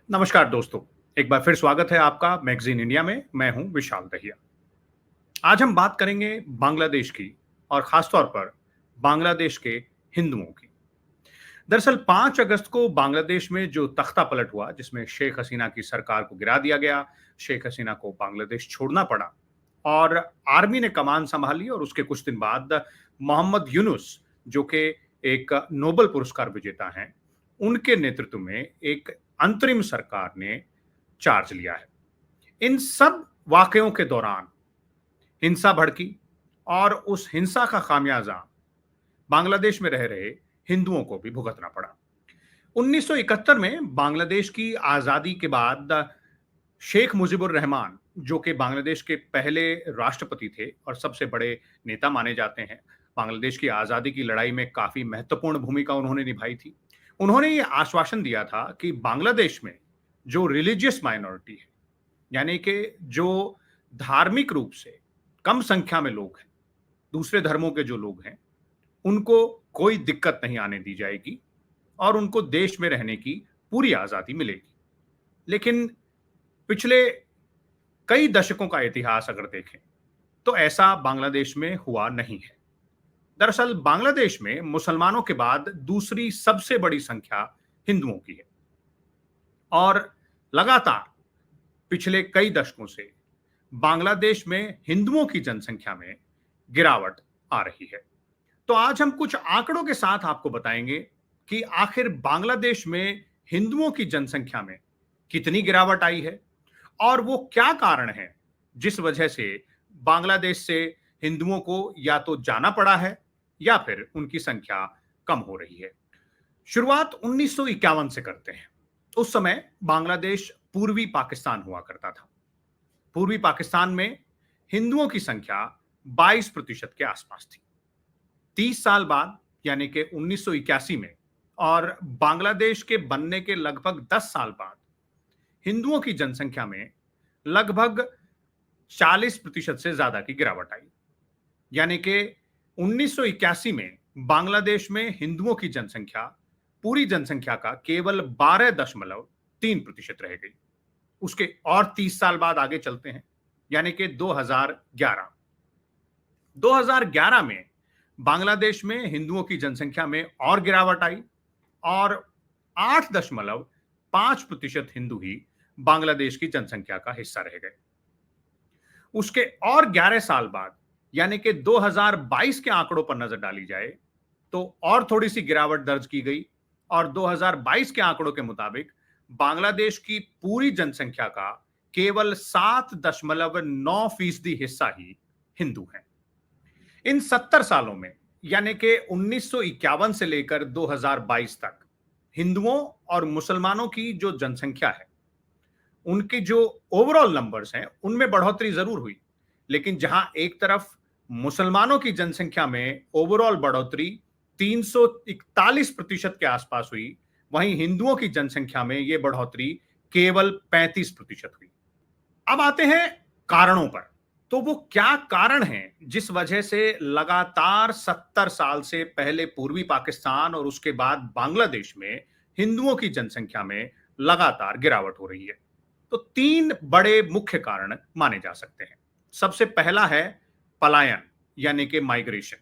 नमस्कार दोस्तों। एक बार फिर स्वागत है आपका मैगजीन इंडिया में। मैं हूं विशाल दहिया। आज हम बात करेंगे बांग्लादेश की और खासतौर पर बांग्लादेश के हिंदुओं की। दरअसल 5 अगस्त को बांग्लादेश में जो तख्ता पलट हुआ, जिसमें शेख हसीना की सरकार को गिरा दिया गया, शेख हसीना को बांग्लादेश छोड़ना पड़ा और आर्मी ने कमान संभाली और उसके कुछ दिन बाद मोहम्मद यूनुस, जो कि एक नोबेल पुरस्कार विजेता हैं, उनके नेतृत्व में एक अंतरिम सरकार ने चार्ज लिया है। इन सब वाकयों के दौरान हिंसा भड़की और उस हिंसा का खामियाजा बांग्लादेश में रह रहे हिंदुओं को भी भुगतना पड़ा। 1971 में बांग्लादेश की आजादी के बाद शेख मुजीबुर रहमान, जो कि बांग्लादेश के पहले राष्ट्रपति थे और सबसे बड़े नेता माने जाते हैं, बांग्लादेश की आजादी की लड़ाई में काफी महत्वपूर्ण भूमिका उन्होंने निभाई थी। उन्होंने ये आश्वासन दिया था कि बांग्लादेश में जो रिलीजियस माइनॉरिटी है, यानी कि जो धार्मिक रूप से कम संख्या में लोग हैं, दूसरे धर्मों के जो लोग हैं, उनको कोई दिक्कत नहीं आने दी जाएगी और उनको देश में रहने की पूरी आजादी मिलेगी। लेकिन पिछले कई दशकों का इतिहास अगर देखें तो ऐसा बांग्लादेश में हुआ नहीं है। दरअसल बांग्लादेश में मुसलमानों के बाद दूसरी सबसे बड़ी संख्या हिंदुओं की है और लगातार पिछले कई दशकों से बांग्लादेश में हिंदुओं की जनसंख्या में गिरावट आ रही है। तो आज हम कुछ आंकड़ों के साथ आपको बताएंगे कि आखिर बांग्लादेश में हिंदुओं की जनसंख्या में कितनी गिरावट आई है और वो क्या कारण है जिस वजह से बांग्लादेश से हिंदुओं को या तो जाना पड़ा है या फिर उनकी संख्या कम हो रही है। शुरुआत 1951 से करते हैं। उस समय बांग्लादेश पूर्वी पाकिस्तान हुआ करता था। पूर्वी पाकिस्तान में हिंदुओं की संख्या 22% के आसपास थी। 30 साल बाद यानी कि 1981 में और बांग्लादेश के बनने के लगभग 10 साल बाद हिंदुओं की जनसंख्या में लगभग 40% से ज्यादा की गिरावट आई। यानी कि 1981 में बांग्लादेश में हिंदुओं की जनसंख्या पूरी जनसंख्या का केवल 12.3% रह गई। उसके और 30 साल बाद आगे चलते हैं, यानी कि 2011 में बांग्लादेश में हिंदुओं की जनसंख्या में और गिरावट आई और 8.5% हिंदू ही बांग्लादेश की जनसंख्या का हिस्सा रह गए। उसके और 11 साल बाद यानी कि 2022 के आंकड़ों पर नजर डाली जाए तो और थोड़ी सी गिरावट दर्ज की गई और 2022 के आंकड़ों के मुताबिक बांग्लादेश की पूरी जनसंख्या का केवल 7.9% हिस्सा ही हिंदू हैं। इन 70 सालों में यानी कि 1951 से लेकर 2022 तक हिंदुओं और मुसलमानों की जो जनसंख्या है, उनकी जो ओवरऑल नंबर्स हैं, उनमें बढ़ोतरी जरूर हुई, लेकिन जहां एक तरफ मुसलमानों की जनसंख्या में ओवरऑल बढ़ोतरी 341% के आसपास हुई, वहीं हिंदुओं की जनसंख्या में यह बढ़ोतरी केवल 35% हुई। अब आते हैं कारणों पर। तो वो क्या कारण हैं जिस वजह से लगातार 70 साल से पहले पूर्वी पाकिस्तान और उसके बाद बांग्लादेश में हिंदुओं की जनसंख्या में लगातार गिरावट हो रही है? तो 3 बड़े मुख्य कारण माने जा सकते हैं। सबसे पहला है पलायन यानी कि माइग्रेशन,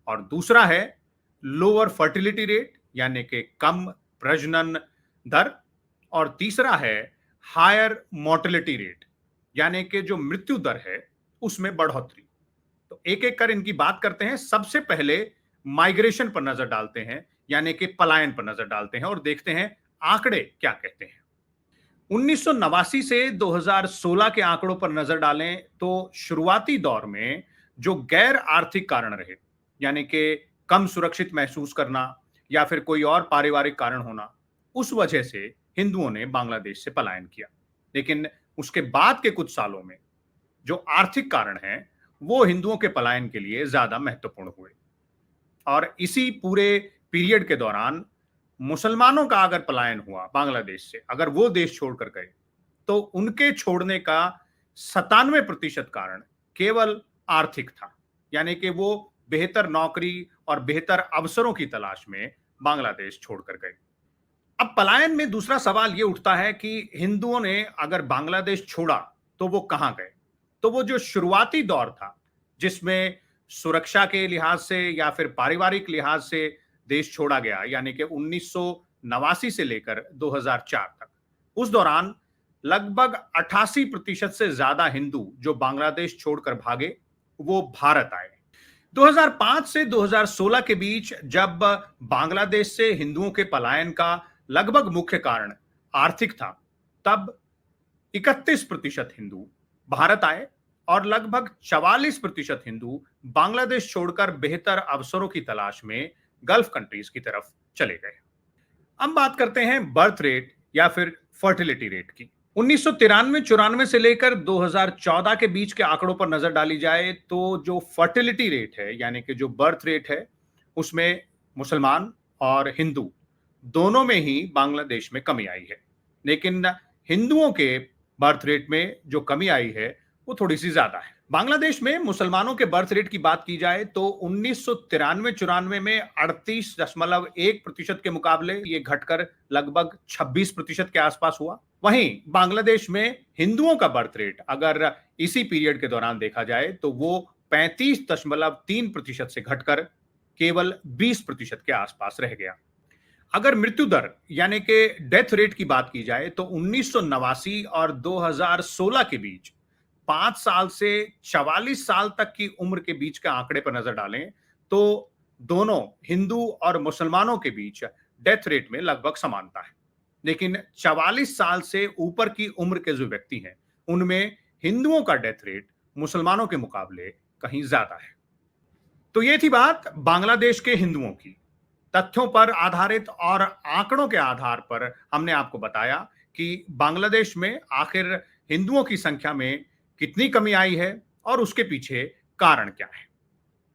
और दूसरा है लोअर फर्टिलिटी रेट यानी कि कम प्रजनन दर, और तीसरा है हायर मोर्टेलिटी रेट यानी कि जो मृत्यु दर है उसमें बढ़ोतरी। तो एक एक कर इनकी बात करते हैं। सबसे पहले माइग्रेशन पर नजर डालते हैं, यानी कि पलायन पर नजर डालते हैं और देखते हैं आंकड़े क्या कहते हैं। 1989 से 2016 के आंकड़ों पर नजर डालें तो शुरुआती दौर में जो गैर आर्थिक कारण रहे, यानी कि कम सुरक्षित महसूस करना या फिर कोई और पारिवारिक कारण होना, उस वजह से हिंदुओं ने बांग्लादेश से पलायन किया। लेकिन उसके बाद के कुछ सालों में जो आर्थिक कारण हैं वो हिंदुओं के पलायन के लिए ज्यादा महत्वपूर्ण हुए और इसी पूरे पीरियड के दौरान मुसलमानों का अगर पलायन हुआ बांग्लादेश से, अगर वो देश छोड़कर गए, तो उनके छोड़ने का 97% कारण केवल आर्थिक था, यानी कि वो बेहतर नौकरी और बेहतर अवसरों की तलाश में बांग्लादेश छोड़कर गए। अब पलायन में दूसरा सवाल ये उठता है कि हिंदुओं ने अगर बांग्लादेश छोड़ा तो वो कहां गए। तो वो जो शुरुआती दौर था जिसमें सुरक्षा के लिहाज से या फिर पारिवारिक लिहाज से देश छोड़ा गया, यानी कि 1989 से लेकर 2004 तक, उस दौरान लगभग 88% से ज्यादा हिंदू जो बांग्लादेश छोड़कर भागे वो भारत आए। 2005 से 2016 के बीच जब बांग्लादेश से हिंदुओं के पलायन का लगभग मुख्य कारण आर्थिक था, तब 31% हिंदू भारत आए और लगभग 44% हिंदू बांग्लादेश छोड़कर बेहतर अवसरों की तलाश में गल्फ कंट्रीज की तरफ चले गए। अब बात करते हैं बर्थ रेट या फिर फर्टिलिटी रेट की। 1993-94 से लेकर 2014 के बीच के आंकड़ों पर नजर डाली जाए तो जो फर्टिलिटी रेट है, यानी कि जो बर्थ रेट है, उसमें मुसलमान और हिंदू दोनों में ही बांग्लादेश में कमी आई है। लेकिन हिंदुओं के बर्थ रेट में जो कमी आई है वो थोड़ी सी ज्यादा है। बांग्लादेश में मुसलमानों के बर्थ रेट की बात की जाए तो 1993-94 में 38.1% के मुकाबले ये घटकर लगभग 26% के आसपास हुआ। वहीं बांग्लादेश में हिंदुओं का बर्थ रेट अगर इसी पीरियड के दौरान देखा जाए तो वो 35.3% से घटकर केवल 20% के आसपास रह गया। अगर मृत्यु दर यानी कि डेथ रेट की बात की जाए तो 1989 और 2016 के बीच 5 साल से 44 साल तक की उम्र के बीच के आंकड़े पर नजर डालें तो दोनों हिंदू और मुसलमानों के बीच डेथ रेट में लगभग समानता है। लेकिन 44 साल से ऊपर की उम्र के जो व्यक्ति हैं उनमें हिंदुओं का डेथ रेट मुसलमानों के मुकाबले कहीं ज्यादा है। तो ये थी बात बांग्लादेश के हिंदुओं की। तथ्यों पर आधारित और आंकड़ों के आधार पर हमने आपको बताया कि बांग्लादेश में आखिर हिंदुओं की संख्या में कितनी कमी आई है और उसके पीछे कारण क्या है।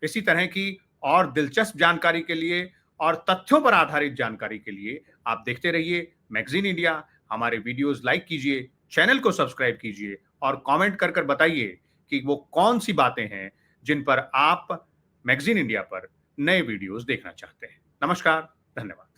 इसी तरह की और दिलचस्प जानकारी के लिए और तथ्यों पर आधारित जानकारी के लिए आप देखते रहिए मैगजीन इंडिया। हमारे वीडियोस लाइक कीजिए, चैनल को सब्सक्राइब कीजिए और कमेंट कर कर बताइए कि वो कौन सी बातें हैं जिन पर आप मैगजीन इंडिया पर नए वीडियोस देखना चाहते हैं। नमस्कार, धन्यवाद।